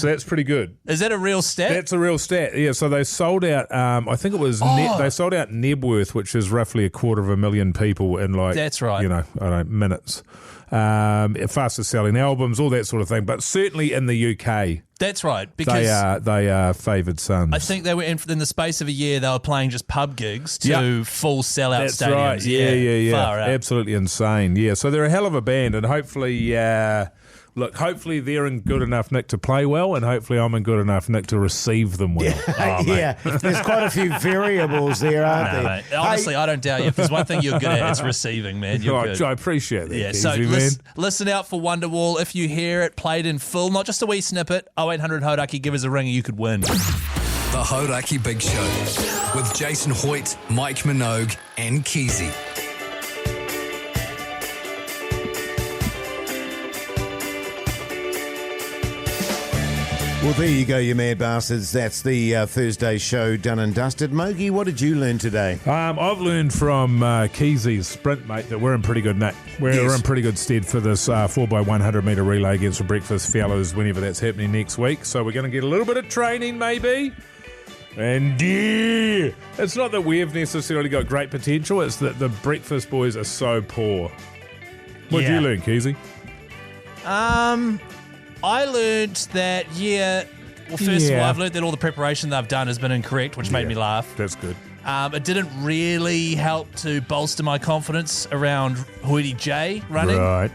that's pretty good. Is that a real stat? That's a real stat, yeah. So they sold out, I think it was, they sold out Nebworth, which is roughly 250,000 people in that's right. Minutes. Fastest selling albums, all that sort of thing, but certainly in the UK. That's right, because they are favoured sons. I think they were in the space of a year, they were playing just pub gigs to full sellout That's stadiums. Right. Yeah. Far out. Absolutely insane. Yeah, so they're a hell of a band, and hopefully, hopefully they're in good enough nick to play well, and hopefully I'm in good enough nick to receive them well. There's quite a few variables there, aren't there? Mate. Honestly, I don't doubt you. If there's one thing you're good at, it's receiving, man. You're good. I appreciate that. Yeah, Keyzie, so listen out for Wonderwall. If you hear it played in full, not just a wee snippet, 0800 Hauraki, give us a ring and you could win. The Hauraki Big Show with Jason Hoyte, Mike Minogue, and Keyzie. Well, there you go, you mad bastards. That's the Thursday show done and dusted. Mogey, what did you learn today? I've learned from Keyzie's sprint, mate, that we're in pretty good nick. We're in pretty good stead for this 4x100 metre relay against the breakfast fellas whenever that's happening next week. So we're going to get a little bit of training, maybe. And it's not that we have necessarily got great potential, it's that the breakfast boys are so poor. What did you learn, Keyzie? I learned that, first of all, I've learned that all the preparation they've done has been incorrect, which made me laugh. That's good. It didn't really help to bolster my confidence around Hoytey J running. Right.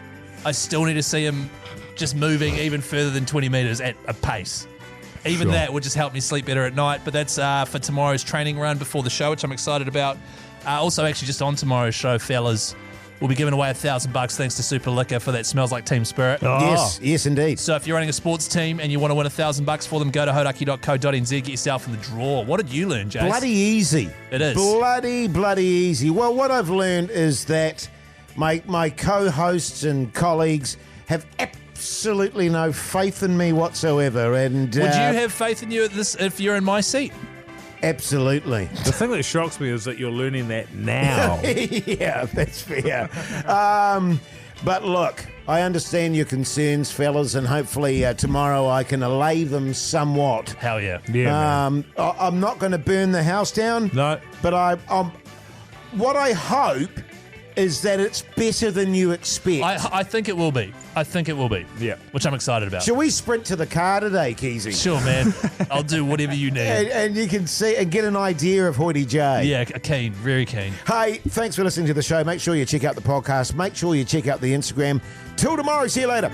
I still need to see him just moving even further than 20 metres at a pace. Even that would just help me sleep better at night. But that's for tomorrow's training run before the show, which I'm excited about. Also, actually, just on tomorrow's show, fellas, we'll be giving away $1,000 thanks to Super Liquor for that Smells Like Team Spirit. Yes, indeed. So if you're running a sports team and you want to win $1,000 for them, go to hauraki.co.nz, get yourself in the draw. What did you learn, Jase? Bloody easy. It is. Bloody easy. Well, what I've learned is that my co-hosts and colleagues have absolutely no faith in me whatsoever. And would you have faith in you if you're in my seat? Absolutely. The thing that shocks me is that you're learning that now. Yeah, that's fair. But look, I understand your concerns, fellas, and hopefully tomorrow I can allay them somewhat. Hell yeah. I'm not going to burn the house down. No. But what I hope is that it's better than you expect. I think it will be. Yeah. Which I'm excited about. Shall we sprint to the car today, Keyzie? Sure, man. I'll do whatever you need. And you can see and get an idea of Hoytey J. Yeah, keen. Very keen. Hey, thanks for listening to the show. Make sure you check out the podcast. Make sure you check out the Instagram. Till tomorrow. See you later.